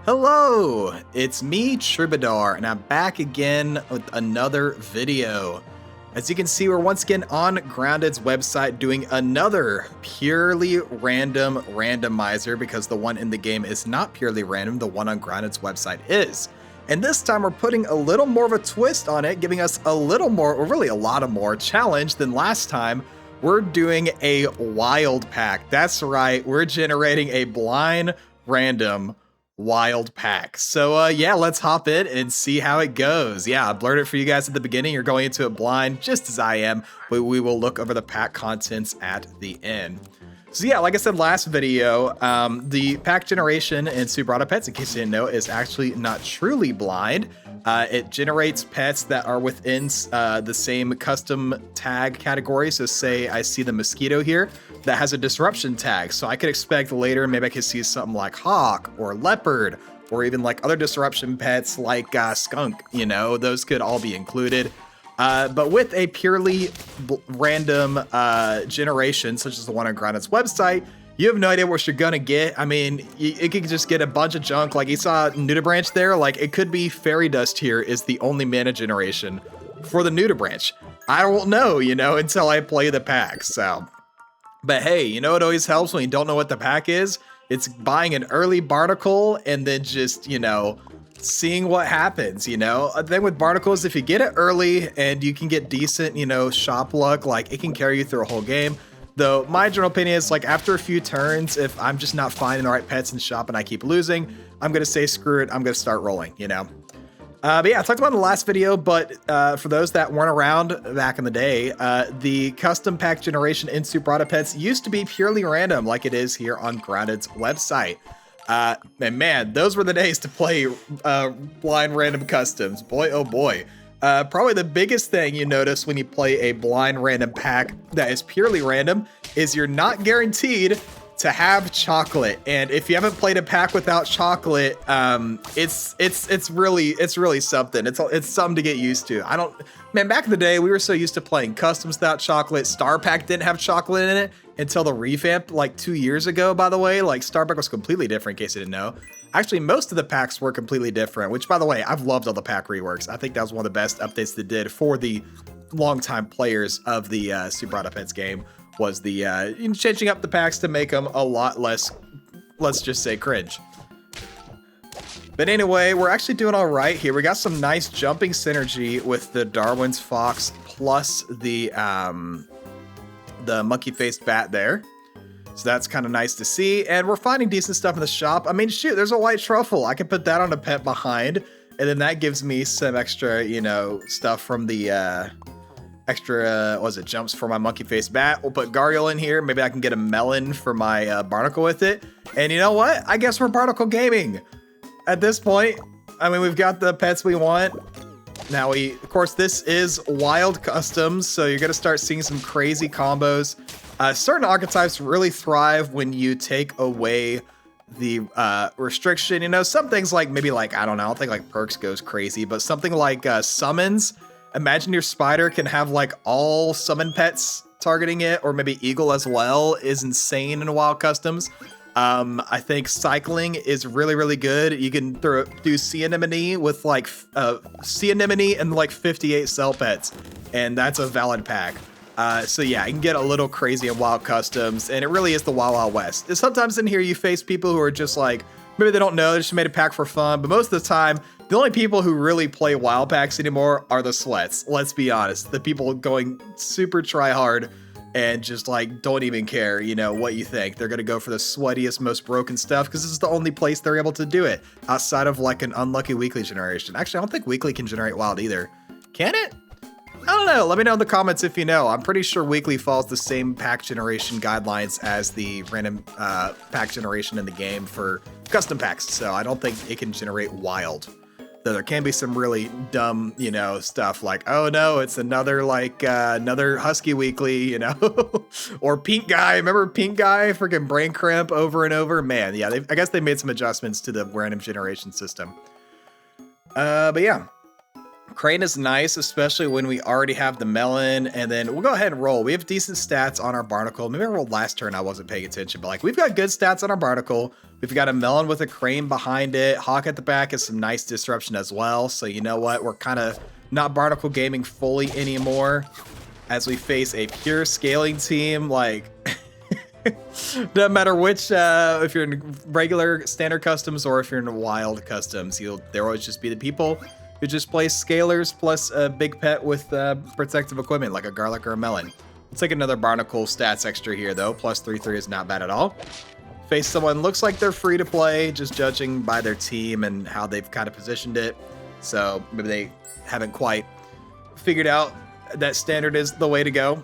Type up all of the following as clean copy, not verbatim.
Hello, it's me, Troubadour, and I'm back again with another video. As you can see, we're once again on Grounded's website doing another purely random randomizer because the one in the game is not purely random, the one on Grounded's website is. And this time we're putting a little more of a twist on it, giving us a little more, or really a lot of more challenge than last time. We're doing a wild pack. That's right, we're generating a blind random wild pack. So yeah, let's hop in and see how it goes. Yeah, I blurred it for you guys at the beginning. You're going into it blind just as I am, but we will look over the pack contents at the end. So yeah, like I said last video, the pack generation in superautopets, in case you didn't know, is actually not truly blind. It generates pets that are within the same custom tag category. So say I see the mosquito here that has a disruption tag. So I could expect later, maybe I could see something like hawk or leopard, or even like other disruption pets like skunk, you know, those could all be included. But with a purely random generation, such as the one on Grounded's website, you have no idea what you're gonna get. I mean, it could just get a bunch of junk. Like you saw Nudibranch there, like it could be Fairy Dust here is the only mana generation for the Nudibranch. I won't know, you know, until I play the pack, so. But hey, you know what always helps when you don't know what the pack is? It's buying an early Barnacle and then just, you know, seeing what happens, you know? The thing with Barnacles, if you get it early and you can get decent, you know, shop luck, like it can carry you through a whole game. Though my general opinion is like after a few turns, if I'm just not finding the right pets in the shop and I keep losing, I'm gonna say screw it, I'm gonna start rolling, you know? But yeah, I talked about in the last video, but for those that weren't around back in the day, the custom pack generation in superautopets used to be purely random like it is here on Grounded's website. And man, those were the days to play blind random customs. Boy, oh boy. Probably the biggest thing you notice when you play a blind random pack that is purely random is you're not guaranteed to have chocolate. And if you haven't played a pack without chocolate, it's really something. It's something to get used to. Man, back in the day, we were so used to playing customs without chocolate. Star Pack didn't have chocolate in it until the revamp like 2 years ago, by the way. Like Star Pack was completely different, in case you didn't know. Actually, most of the packs were completely different, which by the way, I've loved all the pack reworks. I think that was one of the best updates they did for the longtime players of the superautopets game, was the changing up the packs to make them a lot less, let's just say, cringe. But anyway, we're actually doing all right here. We got some nice jumping synergy with the Darwin's Fox plus the monkey-faced bat there. So that's kind of nice to see. And we're finding decent stuff in the shop. I mean, shoot, there's a white truffle. I can put that on a pet behind. And then that gives me some extra, you know, stuff from the extra, jumps for my monkey-faced bat. We'll put Gargoyle in here. Maybe I can get a melon for my Barnacle with it. And you know what? I guess we're Barnacle gaming at this point. I mean, we've got the pets we want. Now of course, this is wild customs, so you're gonna start seeing some crazy combos. Certain archetypes really thrive when you take away the restriction. You know, some things like maybe like, I don't know, I don't think like Perks goes crazy, but something like summons. Imagine your spider can have like all summon pets targeting it, or maybe Eagle as well, is insane in wild customs. I think cycling is really, really good. You can do Sea Anemone with like Sea Anemone and like 58 cell pets, and that's a valid pack. So yeah, you can get a little crazy in wild customs, and it really is the Wild Wild West. Sometimes in here you face people who are just like, maybe they don't know, they just made a pack for fun, but most of the time, the only people who really play wild packs anymore are the sweats. Let's be honest. The people going super try hard and just like don't even care, you know, what you think. They're gonna go for the sweatiest, most broken stuff because this is the only place they're able to do it outside of like an unlucky weekly generation. Actually, I don't think weekly can generate wild either. Can it? I don't know. Let me know in the comments if you know. I'm pretty sure weekly follows the same pack generation guidelines as the random pack generation in the game for custom packs. So I don't think it can generate wild. Though there can be some really dumb, you know, stuff like, oh no, it's another like another Husky Weekly, you know, or Pink Guy. Remember Pink Guy? Freaking brain cramp over and over. Man, yeah, I guess they made some adjustments to the random generation system. But yeah. Crane is nice, especially when we already have the melon, and then we'll go ahead and roll. We have decent stats on our barnacle. Maybe I rolled last turn, I wasn't paying attention, but like we've got good stats on our barnacle. We've got a melon with a crane behind it. Hawk at the back is some nice disruption as well. So you know what? We're kind of not barnacle gaming fully anymore as we face a pure scaling team. Like, no matter which, if you're in regular standard customs or if you're in wild customs, there will always just be the people who just play scalers plus a big pet with protective equipment like a garlic or a melon. Let's take another barnacle stats extra here though. Plus 3/3 is not bad at all. Face someone looks like they're free to play, just judging by their team and how they've kind of positioned it. So maybe they haven't quite figured out that standard is the way to go.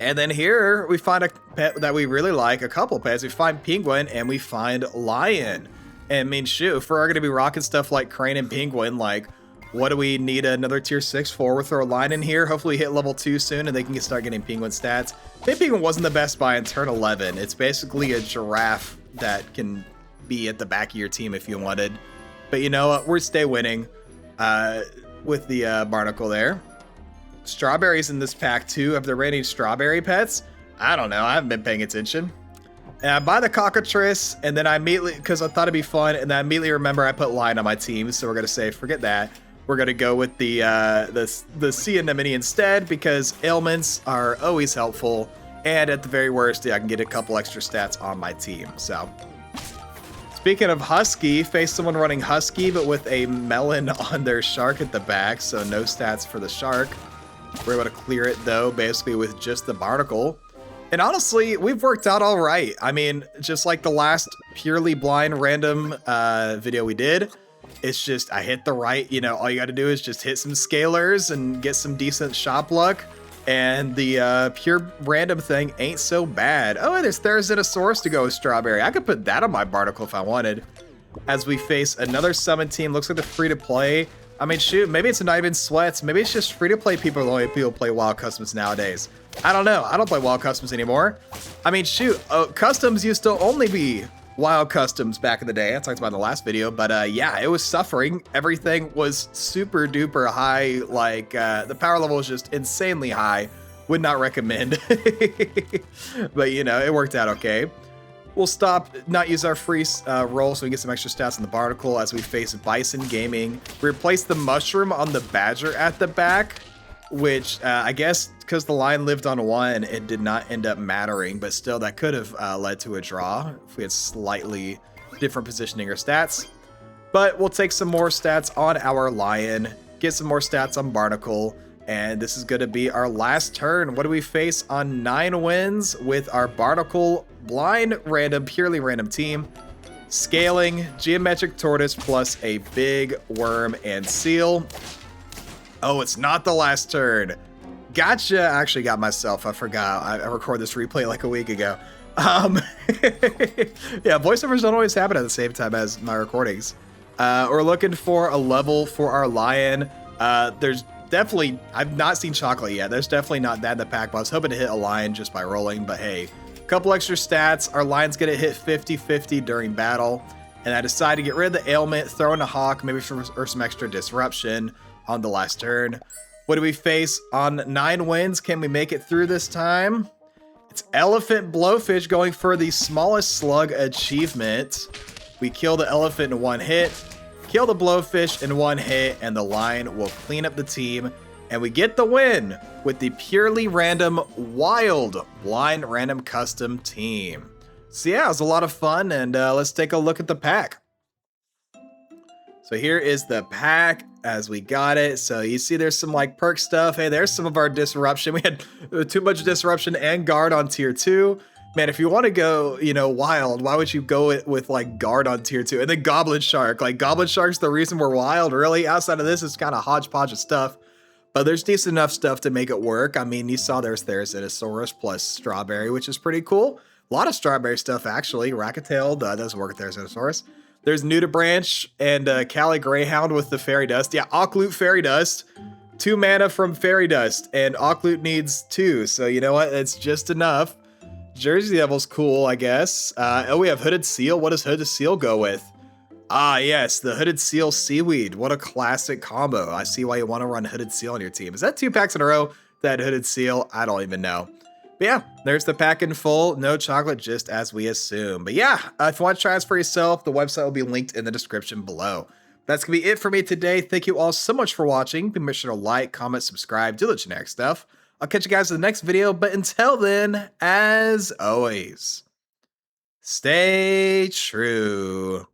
And then here we find a pet that we really like, a couple pets. We find penguin and we find lion. And I mean, shoot, if we're going to be rocking stuff like crane and penguin, like, what do we need another tier 6 for? We'll throw a line in here. Hopefully hit level 2 soon and they can start getting penguin stats. I think penguin wasn't the best buy in turn 11. It's basically a giraffe that can be at the back of your team if you wanted. But you know what? We're stay winning with the barnacle there. Strawberries in this pack too. Have there been any strawberry pets? I don't know. I haven't been paying attention. And I buy the cockatrice, and then I immediately, because I thought it'd be fun, and then I immediately remember I put lion on my team, so we're gonna say forget that. We're gonna go with the sea anemone instead because ailments are always helpful, and at the very worst, I can get a couple extra stats on my team. So, speaking of husky, face someone running husky, but with a melon on their shark at the back, so no stats for the shark. We're able to clear it though, basically with just the barnacle. And honestly, we've worked out all right. I mean, just like the last purely blind random video we did, it's just, I hit the right, you know, all you got to do is just hit some scalers and get some decent shop luck. And the pure random thing ain't so bad. Oh, and there's Therizinosaurus to go with strawberry. I could put that on my barnacle if I wanted. As we face another summon team, looks like they're free to play. I mean, shoot, maybe it's not even sweats. Maybe it's just free to play people. The only people play wild customs nowadays. I don't know. I don't play wild customs anymore. I mean, shoot, customs used to only be wild customs back in the day. I talked about in the last video, but yeah, it was suffering. Everything was super duper high. Like the power level was just insanely high. Would not recommend. But you know, it worked out okay. We'll not use our free roll so we get some extra stats on the barnacle as we face Bison Gaming. We replaced the mushroom on the badger at the back, which I guess because the line lived on 1, it did not end up mattering, but still that could have led to a draw if we had slightly different positioning or stats. But we'll take some more stats on our lion, get some more stats on barnacle, and this is going to be our last turn. What do we face on 9 wins with our barnacle blind random, purely random team? Scaling, geometric tortoise plus a big worm and seal. Oh, it's not the last turn. Gotcha. I actually got myself. I forgot. I recorded this replay like a week ago. Yeah, voiceovers don't always happen at the same time as my recordings. We're looking for a level for our lion. There's definitely, I've not seen chocolate yet. There's definitely not that in the pack, but I was hoping to hit a lion just by rolling, but hey, a couple extra stats. Our lion's gonna hit 50-50 during battle, and I decided to get rid of the ailment, throw in a hawk, maybe for some extra disruption on the last turn. What do we face on 9 wins? Can we make it through this time? It's Elephant Blowfish going for the smallest slug achievement. We kill the elephant in 1 hit, kill the blowfish in 1 hit, and the lion will clean up the team. And we get the win with the purely random, wild, blind random custom team. So yeah, it was a lot of fun, and let's take a look at the pack. So here is the pack as we got it. So you see there's some like perk stuff. Hey, there's some of our disruption. We had too much disruption and guard on tier 2. Man, if you want to go, you know, wild, why would you go with like guard on tier 2? And then Goblin Shark. Like Goblin Shark's the reason we're wild, really. Outside of this, it's kind of hodgepodge of stuff. But there's decent enough stuff to make it work. I mean, you saw there's Therizinosaurus plus strawberry, which is pretty cool. A lot of strawberry stuff, actually. Racketailed doesn't work with Therizinosaurus. There's Nudibranch and Cali Greyhound with the Fairy Dust. Yeah, Occlute Fairy Dust. 2 mana from Fairy Dust, and Occlute needs 2. So you know what? It's just enough. Jersey Devil's cool, I guess. Oh, we have Hooded Seal. What does Hooded Seal go with? Ah, yes, the Hooded Seal Seaweed. What a classic combo. I see why you want to run Hooded Seal on your team. Is that 2 packs in a row? That Hooded Seal? I don't even know. But yeah, there's the pack in full. No chocolate, just as we assume. But yeah, if you want to try this for yourself, the website will be linked in the description below. That's going to be it for me today. Thank you all so much for watching. Be sure to like, comment, subscribe, do the generic stuff. I'll catch you guys in the next video. But until then, as always, stay true.